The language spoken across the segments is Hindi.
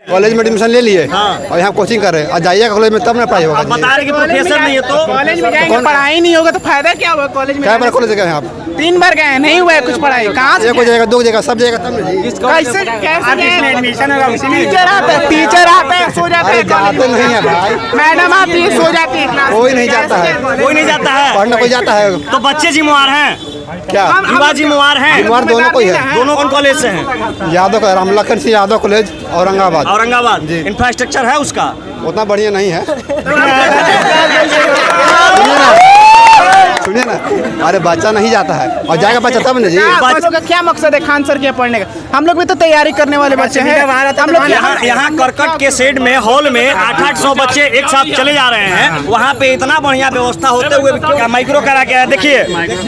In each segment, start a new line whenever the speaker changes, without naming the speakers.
कॉलेज में एडमिशन ले लिए और यहाँ कोचिंग कर रहे हैं। जाइएगा कॉलेज में तब ना पढ़ाई होगा।
बता रहे कि प्रोफेसर नहीं है तो
कॉलेज में जाएंगे पढ़ाई नहीं होगा तो फायदा क्या होगा? कॉलेज में
क्या बार कॉलेज गए हैं आप?
3 बार गए नहीं हुआ है कुछ पढ़ाई। कहाँ से?
एक हो जाएगा, 2 हो जाएगा, सब जाएगा तब नहीं।
कैसे एडमिशन होगा? टीचर आते हैं सो जाते हैं।
जाते नहीं है भाई,
मैडम आती है सो जाती है।
कोई नहीं जाता है, कोई नहीं जाता है
पढ़ने। कोई
जाता है
तो बच्चे जिम्मेवार हैं,
क्या?
युवा जिम्मेवार हैं।
जिम्मेवार दोनों को ही है।
दोनों कौन कॉलेज से हैं?
यादव का रामलखन सिंह यादव कॉलेज औरंगाबाद।
औरंगाबाद
जी।
इंफ्रास्ट्रक्चर है उसका
उतना बढ़िया नहीं है। सुनिए ना, अरे बच्चा नहीं जाता है और जाएगा बच्चा तब ना जी।
बच्चों का क्या मकसद है खान सर के पढ़ने का? हम लोग भी तो तैयारी करने वाले बच्चे हैं। हम लोग
यहाँ करकट के शेड में हॉल में 800 बच्चे एक साथ चले जा रहे हैं। वहाँ पे इतना बढ़िया व्यवस्था होते हुए क्या माइक्रो करा के देखिए,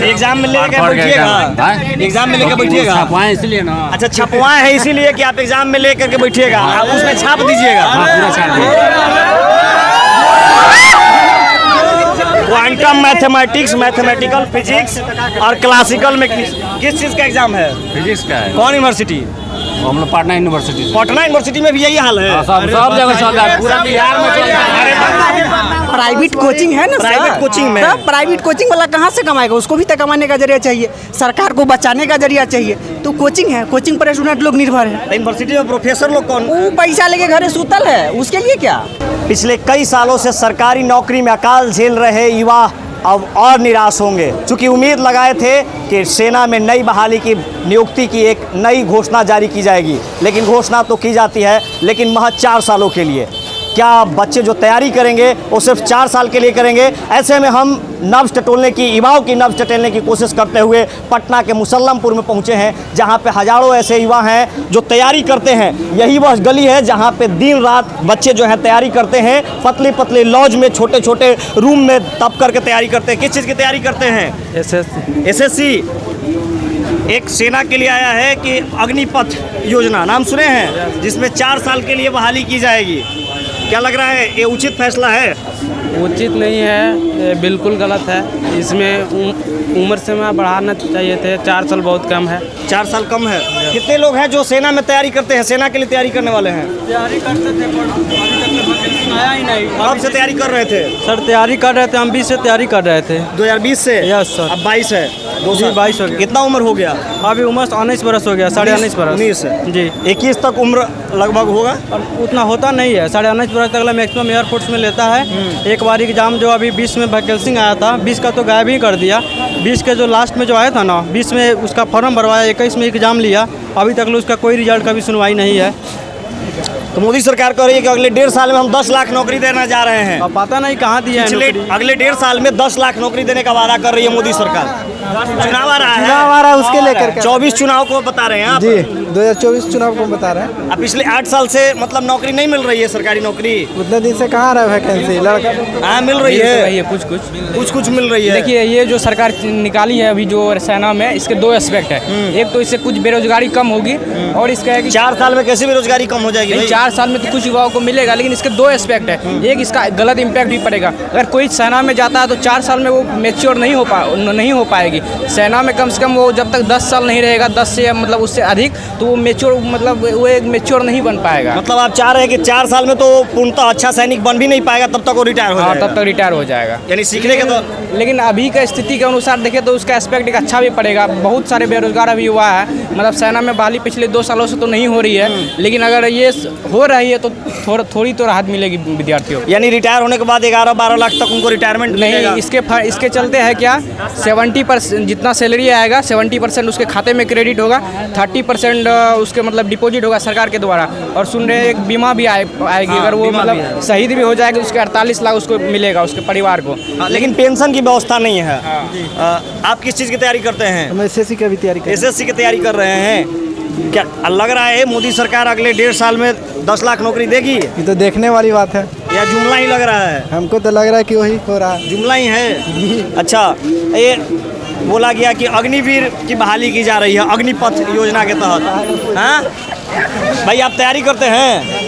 एग्जाम में लेकर बैठिएगा, एग्जाम में लेकर बैठिएगा
इसलिए ना।
अच्छा छपवाए है इसीलिए कि आप एग्जाम में लेकर के बैठिएगा, उसमें छाप दीजिएगा। क्वांटम मैथमेटिक्स, मैथमेटिकल फिजिक्स और क्लासिकल में किस चीज़ का एग्जाम है?
फिजिक्स का है।
कौन यूनिवर्सिटी?
हम लोग पटना यूनिवर्सिटी।
पटना यूनिवर्सिटी में भी यही हाल है।
सब जगह चल रहा है, पूरा बिहार में चल रहा है।
प्राइवेट कोचिंग है ना,
प्राइवेट कोचिंग में
प्राइवेट कोचिंग वाला कहाँ से कमाएगा? उसको भी तो कमाने का जरिया चाहिए, सरकार को बचाने का जरिया चाहिए। तो कोचिंग है, कोचिंग पर स्टूडेंट लोग निर्भर है।
यूनिवर्सिटी में प्रोफेसर लोग कौन?
वो पैसा लेके घरे सुतल है, उसके लिए क्या?
पिछले कई सालों से सरकारी नौकरी में अकाल झेल रहे युवा अब और निराश होंगे, क्योंकि उम्मीद लगाए थे कि सेना में नई बहाली की नियुक्ति की एक नई घोषणा जारी की जाएगी, लेकिन घोषणा तो की जाती है लेकिन महज 4 सालों के लिए। क्या बच्चे जो तैयारी करेंगे वो सिर्फ 4 साल के लिए करेंगे? ऐसे में हम नब्ज टटोलने की, युवाओं की नब्ज टटोलने की कोशिश करते हुए पटना के मुसल्लमपुर में पहुंचे हैं, जहां पे हजारों ऐसे युवा हैं जो तैयारी करते हैं। यही वह गली है जहां पे दिन रात बच्चे जो हैं तैयारी करते हैं, पतले पतले लॉज में, छोटे छोटे रूम में दब करके तैयारी करते हैं। किस चीज़ की तैयारी करते हैं? एसएससी। एक सेना के लिए आया है कि अग्निपथ योजना नाम सुने हैं, जिसमें 4 साल के लिए बहाली की जाएगी। क्या लग रहा है, ये उचित फैसला है?
उचित नहीं है, ये बिल्कुल गलत है। इसमें उम्र सीमा बढ़ाना चाहिए थे, 4 साल बहुत कम है।
4 साल कम है। कितने लोग हैं जो सेना में तैयारी करते हैं, सेना के लिए तैयारी करने वाले हैं?
तैयारी करते थे पर अभी तक आया ही नहीं।
कब से तैयारी कर रहे थे?
सर तैयारी कर रहे थे, हम 20 से तैयारी कर रहे थे।
2020 से?
Yes sir.
अब 22 है,
22 हो गया।
कितना उम्र हो गया?
अभी उम्र 19 बरस हो गया, 19.5 बरस।
19
जी।
21 तक उम्र लगभग होगा।
और उतना होता नहीं है, 19.5 बरस तक मैक्सिमम एयरफोर्स में लेता है। एक बार एग्जाम जो अभी 20 में वैकेंसी आया था, 20 का तो गायब ही कर दिया। 20 के जो लास्ट में जो आया था ना, 20 में उसका फॉर्म भरवाया, 21 में एग्जाम लिया, अभी तक उसका कोई रिजल्ट का भी सुनवाई नहीं है।
तो मोदी सरकार कह रही है कि अगले 1.5 साल में हम 10 लाख नौकरी देना जा रहे हैं।
अब पता नहीं कहाँ दिया है।
अगले 1.5 साल में 10 लाख नौकरी देने का वादा कर रही है मोदी सरकार। चुनाव आ रहा है,
चुनाव आ रहा है, उसके लेकर
24 चुनाव को बता रहे हैं आप?
जी 2024 चुनाव को बता रहे हैं।
अब पिछले 8 साल से मतलब नौकरी नहीं मिल रही है, सरकारी नौकरी
उतने दिन से कहाँ रहा वैकेंसी? लड़का
हाँ मिल रही है, कुछ मिल रही है।
देखिए ये जो सरकार निकाली है अभी जो सेना में, इसके 2 एस्पेक्ट है। एक तो इससे कुछ बेरोजगारी कम होगी और इसका है कि
4 साल में कैसे बेरोजगारी कम हो जाएगी?
4 साल में तो कुछ युवाओं को मिलेगा, लेकिन इसके 2 एस्पेक्ट है। एक इसका गलत इम्पैक्ट भी पड़ेगा। अगर कोई सेना में जाता है तो 4 साल में वो मेच्योर नहीं हो पाएगी। सेना में कम से कम वो जब तक 10 साल नहीं रहेगा, 10 से मतलब उससे अधिक, तो वो मेच्योर मतलब वो एक मेच्योर नहीं बन पाएगा।
मतलब आप चाह रहे हैं कि 4 साल में तो पूर्णतः अच्छा सैनिक बन भी नहीं पाएगा, तब तक वो रिटायर हो जाएगा?
तब तक रिटायर हो जाएगा।
यानी सीखने के तो
लेकिन अभी का स्थिति के अनुसार देखें तो उसका एस्पेक्ट एक अच्छा भी पड़ेगा। बहुत सारे बेरोजगार अभी हुआ है, मतलब सेना में बहाली पिछले 2 सालों से तो नहीं हो रही है, लेकिन अगर ये हो रही है तो थोड़ी तो राहत मिलेगी विद्यार्थियों को।
यानी रिटायर होने के बाद 11-12 लाख तक उनको रिटायरमेंट
नहीं, इसके चलते है क्या, 70% जितना सैलरी आएगा 70% उसके खाते में क्रेडिट होगा, 30% उसके मतलब डिपॉजिट होगा सरकार के द्वारा। और सुन रहे एक बीमा भी आएगी, अगर वो मतलब शहीद भी हो जाएगा उसके 48 लाख उसको मिलेगा उसके परिवार को।
लेकिन पेंशन की व्यवस्था नहीं है। आप किस चीज़ की तैयारी करते हैं?
हम एसएससी की भी तैयारी कर
एसएससी की तैयारी कर रहे हैं। क्या लग रहा है मोदी सरकार अगले 1.5 साल में 10 लाख नौकरी देगी?
ये तो देखने वाली बात है,
या जुमला ही लग रहा है?
हमको तो लग रहा है कि वही हो रहा है।
जुमला ही है। अच्छा, ये बोला गया कि अग्निवीर की बहाली की जा रही है अग्निपथ योजना के तहत। हाँ भाई, आप तैयारी करते हैं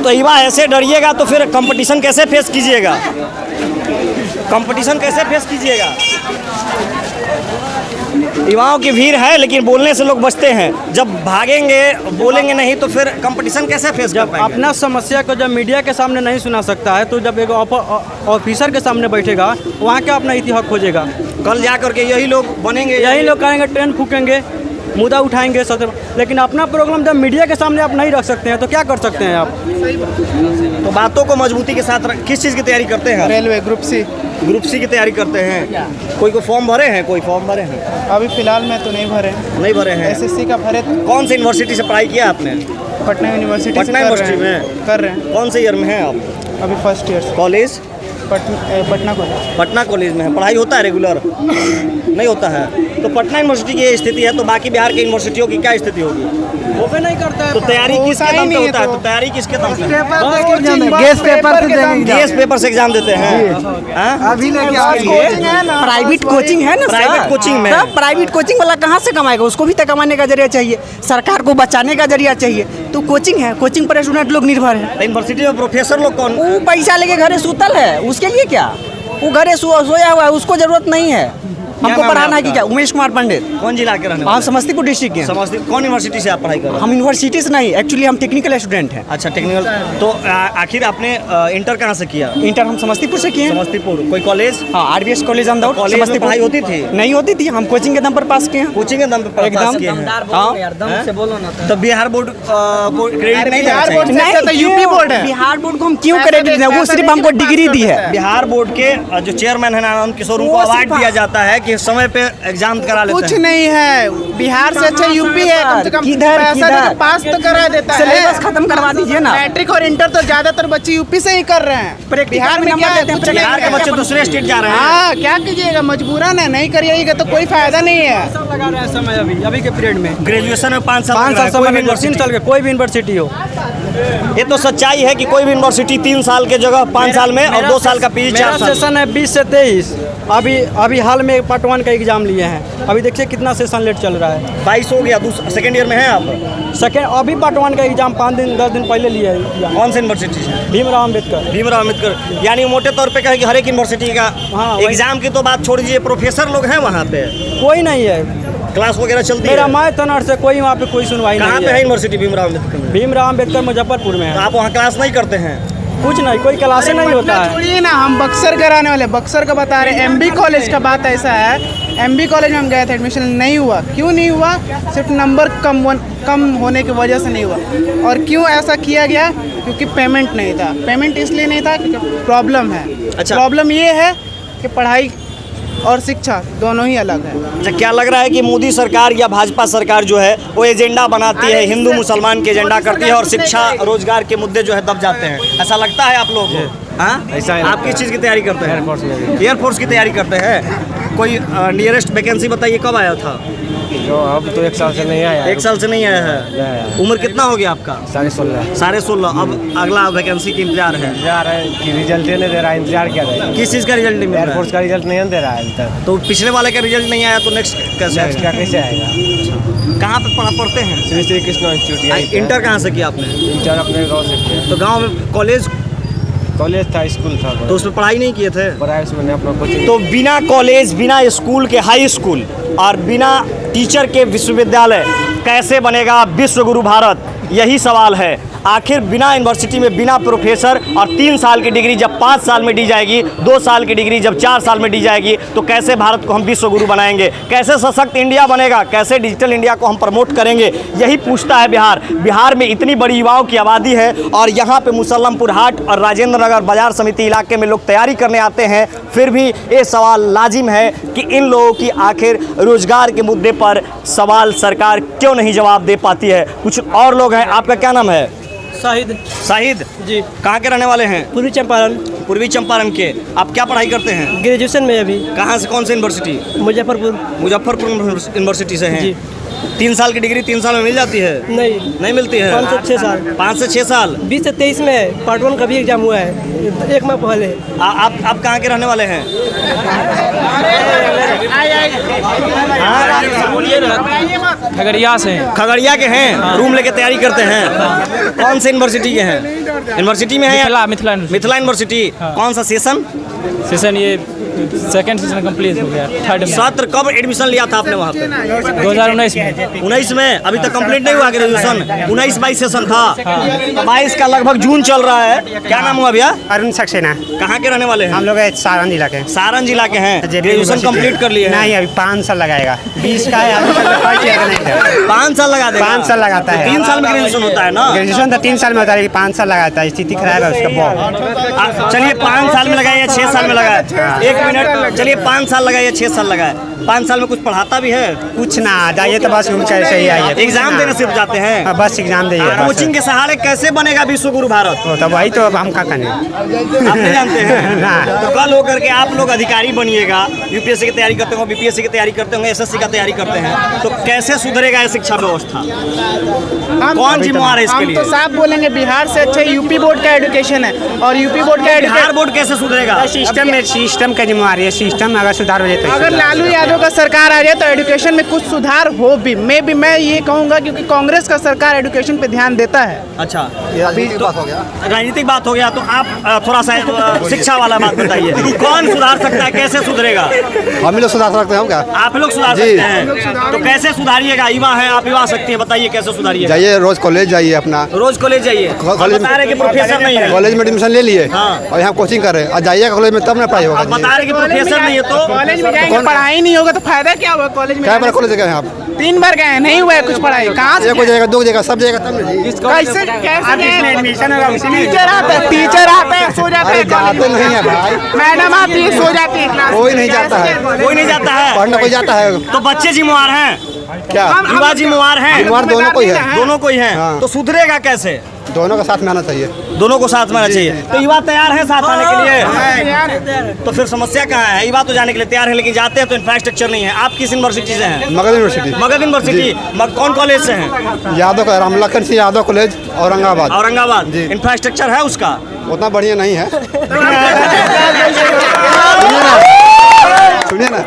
तो युवा ऐसे डरिएगा तो फिर कंपटीशन कैसे फेस कीजिएगा? कंपटीशन कैसे फेस कीजिएगा? युवाओं की भीड़ है, लेकिन बोलने से लोग बचते हैं। जब भागेंगे, बोलेंगे नहीं तो फिर कंपटीशन कैसे फेस कर
जब
पाएंगे?
अपना समस्या को जब मीडिया के सामने नहीं सुना सकता है तो जब एक ऑफिसर के सामने बैठेगा वहाँ क्या अपना इतिहास खोजेगा?
कल जा करके यही लोग बनेंगे,
यही लोग कहेंगे, ट्रेन फूकेंगे, मुद्दा उठाएंगे सब, लेकिन अपना प्रोग्राम जब मीडिया के सामने आप नहीं रख सकते हैं तो क्या कर सकते हैं आप?
तो बातों को मजबूती के साथ किस चीज़ की तैयारी करते हैं?
Railway group C.
Group C की तैयारी करते हैं। कोई को फॉर्म भरे हैं? कोई फॉर्म भरे हैं?
अभी फिलहाल में तो नहीं भरे हैं।
नहीं भरे हैं।
एसएससी का भरे थे।
कौन सी यूनिवर्सिटी से पढ़ाई किया आपने?
पटना यूनिवर्सिटी।
पटना यूनिवर्सिटी में
कर रहे हैं।
कौन से ईयर में हैं आप?
अभी फर्स्ट ईयर से।
College?
Patna college.
Patna college में है। पढ़ाई होता है रेगुलर? नहीं होता है। तो पटना यूनिवर्सिटी की ये स्थिति है, तो बाकी बिहार की यूनिवर्सिटियों की क्या स्थिति होगी?
वो भी नहीं करता है।
तो तैयारी किसके दम पे होता है? तो तैयारी किसके दम पे?
गेस पेपर से देंगे।
गैस पेपर से एग्जाम देते हैं। हाँ?
अभी प्राइवेट कोचिंग है ना,
प्राइवेट कोचिंग में।
प्राइवेट कोचिंग वाला कहाँ से कमाएगा? उसको भी तो कमाने का जरिया चाहिए, सरकार को बचाने का जरिया चाहिए। तो कोचिंग है, कोचिंग पर स्टूडेंट लोग निर्भर है।
यूनिवर्सिटी में प्रोफेसर लोग कौन?
वो पैसा लेके घरे सुतल है, उसके लिए क्या? वो घरे सोया हुआ है, उसको जरूरत नहीं है। हमको
नाम है
पढ़ाना है कि
आपका?
क्या? उमेश कुमार पंडित।
कौन जिला के रहने
हम
वाले?
समस्तीपुर डिस्ट्रिक्ट के हैं।
समस्तीपुर। कौन यूनिवर्सिटी से आप पढ़ाई कर रहे हैं?
हम यूनिवर्सिटी से नहीं, एक्चुअली हम टेक्निकल स्टूडेंट हैं।
अच्छा, टेक्निकल। तो आखिर आपने इंटर कहाँ से किया?
इंटर हम समस्तीपुर से किए हैं।
समस्तीपुर। कोई कॉलेज?
हाँ, आरबीएस कॉलेज अंदौर।
कॉलेज में पढ़ाई होती थी?
नहीं होती थी, हम कोचिंग के दम पर पास किए हैं।
कोचिंग के दम पे पास
एकदम
किए हैं।
हाँ,
तो बिहार बोर्ड को क्रेडिट नहीं देना
बिहार बोर्ड
चाहिए?
से- तो यूपी बोर्ड है।
बिहार बोर्ड को हम क्यों क्रेडिट दें? वो सिर्फ हमको डिग्री दी है।
बिहार बोर्ड के जो चेयरमैन है आनंद किशोर, उनको
वो
अवार्ड
सिर्फ-
दिया जाता है कि समय पे एग्जाम करा लेते
कुछ
हैं।
नहीं है, बिहार से अच्छा यूपी है। कम से कम
किधर-
पैसा
किधर?
देके पास तो करा देता है।
सिलेबस खत्म करवा दीजिए ना।
मैट्रिक और इंटर तो ज्यादातर बच्चे यूपी से ही कर रहे हैं। बिहार में क्या है? कुछ नहीं
बिहार के
है।
बच्चे दूसरे स्टेट जा रहे हैं।
हाँ, क्या कीजिएगा, मजबूरन है, नहीं करिएगा तो कोई फायदा नहीं है।
सब लगा रहा है समय अभी के पीरियड में।
ग्रेजुएशन में 5 साल
5 साल
कोई भी
समय, 3
यूनिवर्सिटी।
साल के कोई भी यूनिवर्सिटी हो।
ये तो सच्चाई है कि कोई भी यूनिवर्सिटी 3 साल के जगह 5 साल में और 2 साल का पीजी 4
मेरा
साल।
सेशन है 20 से 23। अभी हाल में पार्ट 1 का एग्जाम लिए हैं। अभी देखिए कितना सेशन लेट चल रहा है।
22 हो गया, सेकंड ईयर में है आप?
सेकेंड अभी पार्ट 1 का एग्जाम 5 दिन 10 दिन पहले लिए है एग्जाम।
कौन सी यूनिवर्सिटी से?
भीमराव अम्बेडकर।
भीमराव अम्बेडकर। यानी मोटे तौर पे कहे कि हर एक यूनिवर्सिटी का
हाँ, वही।
एग्जाम की तो बात छोड़ दीजिए, प्रोफेसर लोग हैं वहाँ पे,
कोई नहीं है।
क्लास वगैरह चलती
मेरा
है?
माय तनर से कोई वहाँ पे कोई सुनवाई
कहाँ
नहीं
पे है
है।
यूनिवर्सिटी भीमराव अम्बेडकर में?
भीमराव अम्बेडकर मुजफ्फरपुर में
तो
है।
आप वहाँ क्लास नहीं करते हैं?
कुछ नहीं, कोई क्लासे नहीं होता है।
छोड़िए ना, हम बक्सर कराने वाले, बक्सर का बता रहे हैं। एमबी कॉलेज का बात ऐसा है, एमबी कॉलेज में हम गए थे, एडमिशन नहीं हुआ। क्यों नहीं हुआ? सिर्फ नंबर कम होने की वजह से नहीं हुआ। और क्यों ऐसा किया गया? क्योंकि पेमेंट नहीं था। पेमेंट इसलिए नहीं था क्योंकि प्रॉब्लम है।
अच्छा।
प्रॉब्लम ये है कि पढ़ाई और शिक्षा दोनों ही अलग है।
अच्छा, क्या लग रहा है कि मोदी सरकार या भाजपा सरकार जो है वो एजेंडा बनाती है, हिंदू मुसलमान के एजेंडा करती है और शिक्षा रोजगार के मुद्दे जो है दब जाते हैं? ऐसा लगता है आप लोगों को? हाँ,
ऐसा है।
आप किस चीज़ की तैयारी करते हैं?
एयरफोर्स में।
एयरफोर्स की तैयारी करते हैं। कोई नियरेस्ट वैकेंसी बताइए, कब आया था?
जो अब तो 1 साल से नहीं आया।
1 साल से नहीं आया है। उम्र कितना हो गया आपका?
16.5
16.5। अब अगला वैकेंसी की इंतजार है।
जा रहा है कि रिजल्ट नहीं दे रहा है, इंतजार क्या रहा है।
किस चीज़ का रिजल्ट नहीं मिल रहा
एयरफोर्स का रिजल्ट नहीं दे रहा है अभी तक।
है? तो पिछले वाले का रिजल्ट नहीं आया तो नेक्स्ट कैसे
नेक्स्ट
आएगा?
का कैसे आएगा?
कहाँ पे पढ़ते हैं?
श्री कृष्ण इंस्टीट्यूट।
इंटर कहाँ से किया आपने?
इंटर अपने गाँव से किया।
तो गांव में कॉलेज
कॉलेज था, स्कूल था,
तो उसमें पढ़ाई नहीं किए थे?
पढ़ाई उसमें अपना कोचिंग।
तो बिना कॉलेज, बिना स्कूल के हाई स्कूल और बिना टीचर के विश्वविद्यालय कैसे बनेगा विश्व गुरु भारत? यही सवाल है। आखिर बिना यूनिवर्सिटी में, बिना प्रोफेसर और 3 साल की डिग्री जब 5 साल में दी जाएगी, 2 साल की डिग्री जब 4 साल में दी जाएगी, तो कैसे भारत को हम विश्व गुरु बनाएंगे? कैसे सशक्त इंडिया बनेगा? कैसे डिजिटल इंडिया को हम प्रमोट करेंगे? यही पूछता है बिहार। बिहार में इतनी बड़ी युवाओं की आबादी है और यहाँ पे मुसल्लमपुर हाट और राजेंद्र नगर बाजार समिति इलाके में लोग तैयारी करने आते हैं। फिर भी ये सवाल लाजिम है कि इन लोगों की आखिर रोजगार के मुद्दे पर सवाल सरकार क्यों नहीं जवाब दे पाती है? कुछ और लोग हैं। आपका क्या नाम है? शाहिद
जी।
कहाँ के रहने वाले हैं?
पूर्वी चंपारण।
पूर्वी चंपारण के। आप क्या पढ़ाई करते हैं?
ग्रेजुएशन में अभी।
कहाँ से, कौन सी यूनिवर्सिटी?
मुजफ्फरपुर।
मुजफ्फरपुर यूनिवर्सिटी से हैं।
जी।
3 साल की डिग्री 3 साल में मिल जाती है? नहीं मिलती है।
5 से 6 साल।
5 से 6 साल।
20 से 23 में पार्ट 1 का भी एग्जाम हुआ है, 1 माह पहले।
आप कहाँ के रहने वाले हैं?
खगड़िया से।
खगड़िया के हैं। रूम लेके तैयारी करते हैं। कौन से यूनिवर्सिटी के हैं? यूनिवर्सिटी में है?
मिथिला
मिथिला यूनिवर्सिटी। कौन सा सेशन?
सेशन ये सेकंड सीजन कंप्लीट हो गया, थर्ड में
सत्र कब एडमिशन लिया था आपने वहाँ पे?
2019 में।
19 में? अभी तक कंप्लीट नहीं हुआ ग्रेजुएशन? 19-22 सेशन था, 22 का लगभग जून चल रहा है। क्या नाम हुआ भैया?
अरुण सक्सेना।
कहाँ के रहने वाले हैं?
हम लोग सारण जिला के।
सारण जिला के हैं। ग्रेजुएशन कंप्लीट कर लिए हैं?
नहीं, अभी 5 साल लगाएगा। 20 का है, अभी तक फर्स्ट ईयर का नहीं था।
5 साल लगा देगा?
5 साल लगाता है।
3 साल में ग्रेजुएशन होता है ना?
ग्रेजुएशन तो 3 साल में होता है, 5 साल लगाता है। स्थिति खराब है उसका बहुत।
चलिए 5 साल में लगाए या 6 साल में लगाए? 1 मिनट, चलिए 5 साल लगाए या 6 साल लगाए? 5 साल में कुछ पढ़ाता भी है?
कुछ ना, जाइए तो बस घूम कर सही आइए।
एग्जाम देने सिर्फ जाते हैं?
बस एग्जाम दिए।
कोचिंग के सहारे कैसे बनेगा विश्व गुरु भारत?
तो वही तो अब हम क्या करें,
आप नहीं जानते हैं
ना।
तो कल होकर के आप लोग अधिकारी बनिएगा, यूपीएससी की तैयारी करते होंगे, बीपीएससी की तैयारी करते होंगे, एसएससी का तैयारी करते हैं, तो कैसे सुधरेगा ये शिक्षा व्यवस्था? कौन जिम्मेवार है इसके लिए?
हम तो साफ बोलेंगे, बिहार से अच्छा यूपी बोर्ड का एजुकेशन है, और यूपी बोर्ड का
बिहार बोर्ड कैसे सुधरेगा?
सिस्टम का जिम्मेवारी है। सिस्टम अगर सुधार हो जाए तो
अगर लालू यादव का सरकार आ जाए तो एजुकेशन में कुछ सुधार हो भी। मैं ये कहूँगा, क्योंकि कांग्रेस का सरकार एजुकेशन पे ध्यान देता है।
अच्छा,
राजनीतिक बात हो गया।
राजनीतिक बात हो गया तो आप थोड़ा सा शिक्षा वाला बात बताइए। कौन सुधार सकता है, कैसे सुधरेगा?
हम ही लोग सुधार सकते हैं क्या?
आप लोग सुधार सकते हैं, तो कैसे सुधारिएगा? युवा है आप, युवा शक्ति है, बताइए कैसे सुधारिएगा?
जाइए रोज कॉलेज जाइए अपना,
रोज कॉलेज जाइए।
कॉलेज
बता रहे कि प्रोफेसर नहीं है,
कॉलेज में एडमिशन ले लिए
हाँ।
और यहाँ कोचिंग कर रहे हैं, और जाइएगा कॉलेज में तब ना पढ़ाई होगा।
अब बता रहे कि प्रोफेसर नहीं है तो
कॉलेज में जाएंगे, पढ़ाई नहीं होगा तो फायदा क्या हुआ? कॉलेज में
क्या बार कॉलेज गए हैं आप?
3 बार गए, नहीं हुआ है कुछ पढ़ाई। कहाँ से?
एक हो जाएगा, 2 हो जाएगा, सब जाएगा तब ना जी।
कैसे
एडमिशन होगा उसी में।
टीचर आते हैं सो जाते
अरे
हैं,
जाते नहीं है भाई,
मैडम आती है सो जाती है क्लास में।
कोई नहीं जाता है,
कोई नहीं जाता है,
पढ़ने कोई जाता है
तो बच्चे जिम्मेवार हैं,
क्या?
युवा जिम्मेवार हैं,
जिम्मेवार दोनों को ही है,
दोनों को ही हैं।
हाँ।
तो सुधरेगा कैसे?
दोनों का साथ में आना चाहिए।
दोनों को साथ में आना चाहिए। तो युवा तैयार है साथ आने के लिए? तो फिर समस्या कहाँ है? युवा तो जाने के लिए तैयार है, लेकिन जाते हैं तो इंफ्रास्ट्रक्चर नहीं है। आप किस यूनिवर्सिटी से हैं?
मगध यूनिवर्सिटी।
मगध यूनिवर्सिटी। कौन कॉलेज से हैं?
यादव का, राम लखन सिंह यादव कॉलेज, औरंगाबाद।
औरंगाबाद।
जी।
इंफ्रास्ट्रक्चर है उसका?
उतना बढ़िया नहीं है। सुनिए ना,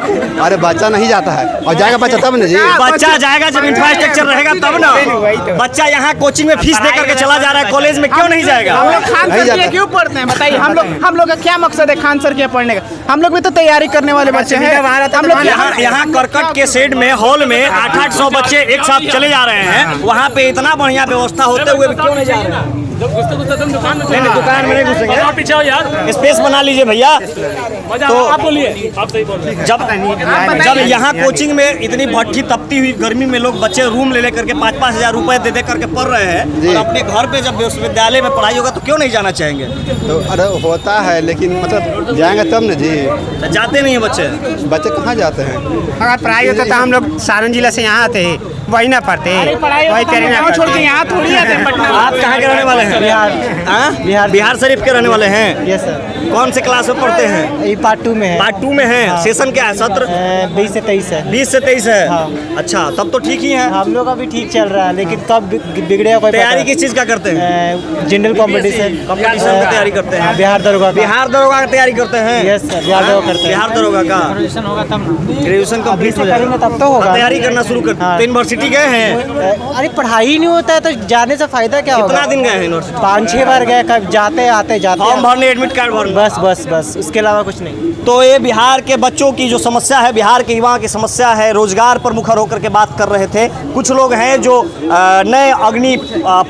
अरे बच्चा नहीं जाता है, और जाएगा बच्चा तब ना जी।
बच्चा जाएगा जब इंफ्रास्ट्रक्चर रहेगा तब ना। बच्चा यहाँ कोचिंग में फीस दे करके चला जा रहा है, कॉलेज में क्यों नहीं जाएगा?
हम लोग खान
नहीं
सर
जाता।
के क्यों पढ़ते हैं बताइए? हम लोग का क्या मकसद है खान सर के पढ़ने का? हम लोग भी तो तैयारी करने वाले बच्चे हैं। हम लोग
यहाँ करकट के शेड में, हॉल में 800 बच्चे एक साथ चले जा रहे हैं, वहाँ पे इतना बढ़िया व्यवस्था होते हुए भी क्यों नहीं जा रहे हैं? नहीं, दुकान में नहीं घुसेंगे, पीछे हो यार, स्पेस बना लीजिए भैया। तो आप बोलिए, आप सही बोल रहे हैं। जब यहाँ कोचिंग में इतनी भट्ठी तपती हुई गर्मी में लोग बच्चे रूम ले लेकर के 5-5 हजार रुपए दे करके पढ़ रहे हैं, और अपने घर पे जब विश्वविद्यालय में पढ़ाई होगा तो क्यों नहीं जाना चाहेंगे?
तो अरे होता है, लेकिन मतलब जाएंगे तब ना जी।
तो जाते नहीं है बच्चे।
बच्चे कहाँ जाते हैं?
अगर पढ़ाई होता तो हम लोग सारण जिला से यहाँ आते हैं, वही ना पढ़ते, वही तेरे ना
छोड़ के यहाँ थोड़ी आते हैं पटना।
आप कहाँ के रहने वाले हैं?
बिहार।
बिहार शरीफ के रहने वाले हैं।
Yes sir.
कौन से क्लास में पढ़ते हैं?
ये पार्ट 2 में है।
पार्ट 2 में है। सेशन क्या है? सत्र
20 से 23 है।
20 से 23 है।
हाँ।
अच्छा, तब तो ठीक ही है।
हम लोग का भी ठीक चल रहा है, लेकिन कब बिगड़ेगा कोई
तैयारी किस चीज का करते हैं?
जनरल कंपटीशन
कंपटीशन की तैयारी करते हैं।
बिहार दरोगा का।
बिहार दरोगा की तैयारी करते हैं।
यस सर, बिहार दरोगा करते हैं।
बिहार दरोगा का ग्रेजुएशन कंप्लीट हो जाएगा
तब तो होगा।
तैयारी करना शुरू कर।
हाँ।
तो यूनिवर्सिटी गए हैं?
अरे पढ़ाई नहीं होता है तो जाने से फायदा क्या होगा?
कितना दिन गए हैं यूनिवर्सिटी?
5-6 बार गए, कब जाते आते
फॉर्म भरने, एडमिट कार्ड भरने,
बस उसके अलावा कुछ नहीं।
तो ये बिहार के बच्चों की जो समस्या है, बिहार के युवाओं की समस्या है, रोजगार पर मुखर होकर के बात कर रहे थे। कुछ लोग हैं जो नए अग्नि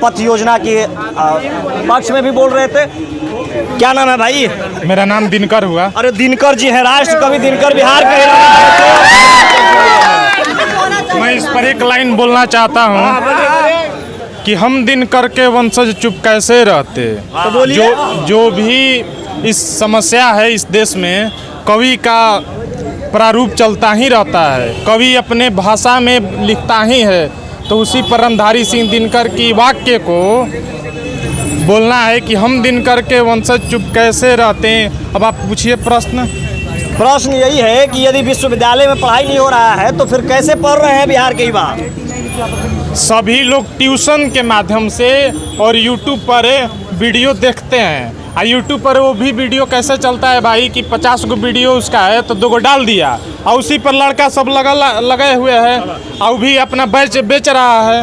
पथ योजना के पक्ष में भी बोल रहे थे। क्या नाम है भाई?
मेरा नाम दिनकर हुआ।
अरे दिनकर जी हैं, राष्ट्र कवि दिनकर बिहार के।
मैं इस पर एक लाइन बोलना चाहता हूँ कि हम दिनकर के वंशज चुप कैसे रहते।
तो बोलिए।
जो भी इस समस्या है इस देश में, कवि का प्रारूप चलता ही रहता है, कवि अपने भाषा में लिखता ही है। तो उसी परमधारी सिंह दिनकर की वाक्य को बोलना है कि हम दिनकर के वंशज चुप कैसे रहते हैं। अब आप पूछिए प्रश्न
यही है कि यदि विश्वविद्यालय में पढ़ाई नहीं हो रहा है तो फिर कैसे पढ़ रहे हैं बिहार के युवा?
सभी लोग ट्यूशन के माध्यम से और यूट्यूब पर वीडियो देखते हैं। यूट्यूब पर वो भी वीडियो कैसे चलता है भाई कि 50 गो वीडियो उसका है तो 2 गो डाल दिया और उसी पर लड़का सब लगे हुए हैं और भी अपना बेच रहा है।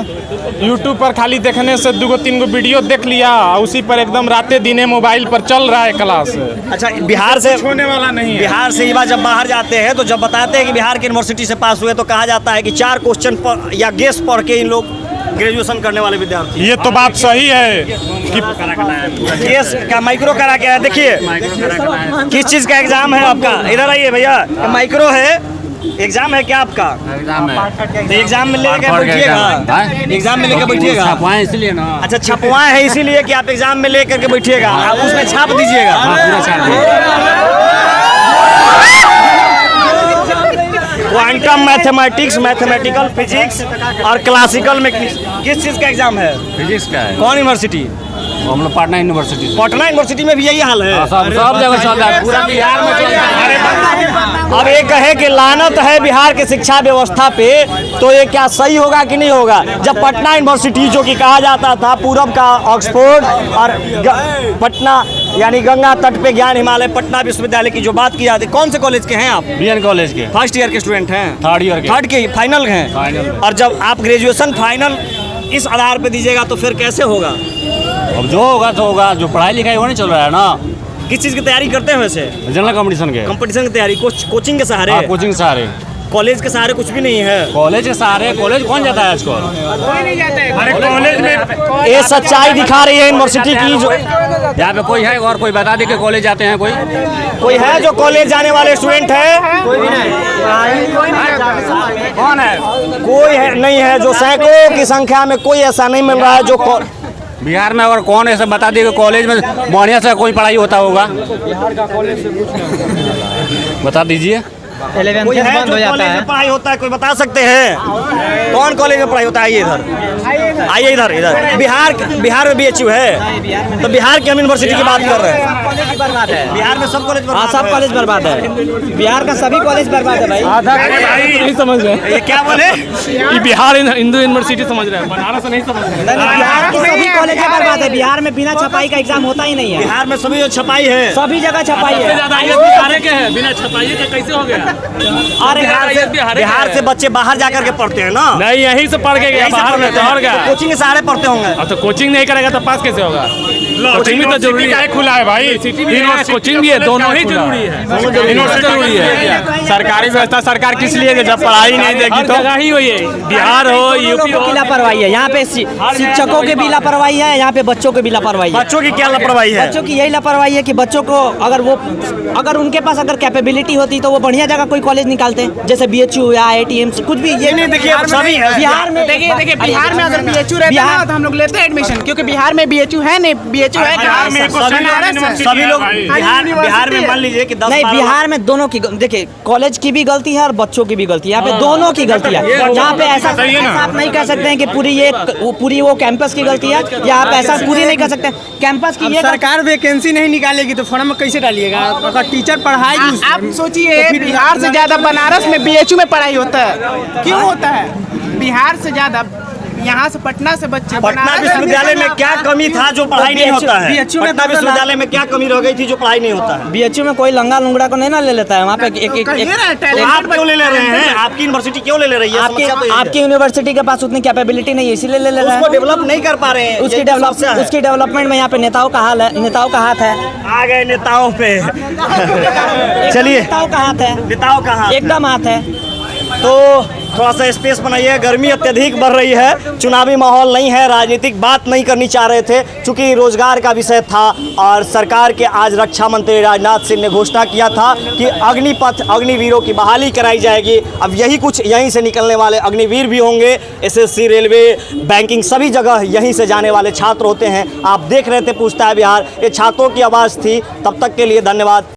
यूट्यूब पर खाली देखने से 2 गो 3 गो वीडियो देख लिया और उसी पर एकदम रातें दिने मोबाइल पर चल रहा है क्लास।
अच्छा, बिहार से
होने वाला नहीं है।
बिहार से युवा जब बाहर जाते हैं तो जब बताते हैं कि बिहार की यूनिवर्सिटी से पास हुए तो कहा जाता है कि 4 क्वेश्चन पर या गेस पढ़ के इन लोग ग्रेजुएशन करने वाले विद्यार्थी।
ये तो बात सही है कि
केस का माइक्रो करा के देखिए किस चीज़ का एग्जाम है आपका। इधर आइए भैया, माइक्रो है, एग्जाम है क्या आपका? एग्जाम है। तो एग्जाम में लेकर बैठिएगा, एग्जाम में लेकर बैठिएगा।
छपवाएं इसलिए ना।
अच्छा, छपवाएं है इसीलिए कि आप एग्जाम में लेकर के बैठिएगा, आप उसमें छाप दीजिएगा। क्वांटम मैथमेटिक्स, मैथमेटिकल फिजिक्स और क्लासिकल में किस चीज़ का एग्जाम है?
फिजिक्स का है।
कौन यूनिवर्सिटी?
हम लोग पटना यूनिवर्सिटी से।
पटना यूनिवर्सिटी में भी यही हाल है।
सब जगह चल रहा है, पूरा बिहार में चल रहा है।
अब ये कहे कि लानत है बिहार की शिक्षा व्यवस्था पे, तो ये क्या सही होगा कि नहीं होगा? जब पटना यूनिवर्सिटी जो कि कहा जाता था पूरब का ऑक्सफोर्ड और पटना यानी गंगा तट पे ज्ञान हिमालय पटना विश्वविद्यालय की जो बात की जाती है, कौन से कॉलेज के हैं आप?
बीएन कॉलेज के
फर्स्ट ईयर के स्टूडेंट हैं?
थर्ड
के फाइनल हैं।
फाइनल।
और जब आप ग्रेजुएशन फाइनल इस आधार पे दीजिएगा तो फिर कैसे होगा?
अब जो होगा तो होगा, जो पढ़ाई लिखाई वो नहीं चल रहा है ना।
किस चीज़ की तैयारी करते हैं वैसे?
जनरल कंपटीशन के।
कंपटीशन की तैयारी कोचिंग के सहारे?
कोचिंग सहारे।
कॉलेज के सहारे कुछ भी नहीं है।
कॉलेज के सहारे कॉलेज कौन जाता है आजकल?
कोई नहीं जाता है।
अरे कॉलेज में
ये सच्चाई दिखा रही है यूनिवर्सिटी की। जो
यहाँ पे कोई है और कोई बता दे कि कॉलेज जाते हैं
कोई है जो कॉलेज जाने वाले स्टूडेंट है?
कौन है?
कोई है नहीं है। जो सैकड़ों की संख्या में कोई ऐसा नहीं मिल रहा है जो
बिहार में अगर कौन ऐसा बता दे कि कॉलेज में बढ़िया से कोई पढ़ाई होता होगा, बता दीजिए।
कोई है जो कॉलेज में पढ़ाई होता है, कोई बता सकते हैं कौन कॉलेज में पढ़ाई होता है? आइए इधर इधर। बिहार में BHU है तो बिहार की हम यूनिवर्सिटी की बात कर रहे हैं। बिहार में सब कॉलेज बर्बाद है। सब कॉलेज बर्बाद है। बिहार का सभी कॉलेज बर्बाद है भाई।
नहीं समझ रहे
ये क्या बोले?
बिहार हिंदू यूनिवर्सिटी समझ रहे हैं, बनारस नहीं समझ रहे।
बिहार के सभी कॉलेज बर्बाद है। बिहार में बिना छपाई का एग्जाम होता ही नहीं है।
बिहार में सभी जो छपाई है,
सभी जगह छपाई है।
बिहार के है, बिना छपाई के कैसे हो गया?
और बिहार से बच्चे बाहर जाकर के पढ़ते हैं ना?
नहीं, यहीं से पढ़ के गया, बाहर में तो और क्या?
कोचिंग के सहारे पढ़ते होंगे।
अब तो कोचिंग नहीं करेगा तो पास कैसे होगा? कोचिंग भी तो जरूरी है।
खुला है भाई,
कोचिंग भी है, दोनों ही जरूरी है। जरूरी है।
सरकारी व्यवस्था सरकार किस लिए जब पढ़ाई नहीं देगी तो
जगह ही वही है, बिहार हो यूपी हो।
लापरवाही है यहाँ पे। शिक्षकों की भी लापरवाही है, यहाँ पे बच्चों की भी लापरवाही है।
बच्चों की क्या लापरवाही है?
बच्चों की यही लापरवाही है कि बच्चों को अगर उनके पास अगर कैपेबिलिटी होती तो वो बढ़िया जगह कोई कॉलेज निकालते, जैसे BHU या IITM कुछ भी। ये नहीं देखिए,
सभी है
बिहार में।
देखिए बिहार में अगर BHU रहता ना तो हम लोग लेते हैं एडमिशन, क्योंकि बिहार में BHU है नहीं। BHU है
बिहार में सभी लोग बिहार में मान लीजिए कि 10
नहीं, बिहार में दोनों की देखिए, कॉलेज की भी गलती है और बच्चों की भी गलती है। यहाँ पे दोनों की गलती है। यहाँ पे ऐसा आप नहीं कह सकते हैं कि पूरी वो कैंपस की गलती है, या आप ऐसा पूरी नहीं कह सकते। कैंपस की
सरकार वैकेंसी नहीं निकालेगी तो फॉर्म में कैसे डालिएगा? अगर टीचर पढ़ाई,
आप सोचिए बिहार से ज्यादा बनारस में BHU में पढ़ाई होता है। क्यों होता है? बिहार से ज्यादा यहाँ से पटना से बच्चे।
पटना विश्वविद्यालय में क्या कमी था जो पढ़ाई नहीं होता है? पटना विश्वविद्यालय में क्या कमी रह गई थी जो पढ़ाई नहीं होता है?
BHU में कोई लंगा लुंगड़ा को नहीं ना ले लेता है। वहाँ पे
आप क्यों ले रहे हैं? आपकी यूनिवर्सिटी क्यों ले रही है?
आपकी यूनिवर्सिटी के पास उतनी कैपेबिलिटी नहीं है, इसीलिए ले रहे हैं।
उसको डेवलप नहीं कर पा रहे हैं।
उसकी डेवलपमेंट में यहाँ पे नेताओं का हाथ है।
आ गए नेताओं पे। चलिए,
नेताओं का हाथ है,
नेताओं का हाथ
एकदम हाथ है।
तो थोड़ा सा स्पेस बनाइए। गर्मी अत्यधिक बढ़ रही है, चुनावी माहौल नहीं है, राजनीतिक बात नहीं करनी चाह रहे थे क्योंकि रोजगार का विषय था। और सरकार के आज रक्षा मंत्री राजनाथ सिंह ने घोषणा किया था कि अग्निपथ अग्निवीरों की बहाली कराई जाएगी। अब यहीं से निकलने वाले अग्निवीर भी होंगे। SSC, रेलवे, बैंकिंग सभी जगह यहीं से जाने वाले छात्र होते हैं। आप देख रहे थे पूछता है बिहार, ये छात्रों की आवाज़ थी। तब तक के लिए धन्यवाद।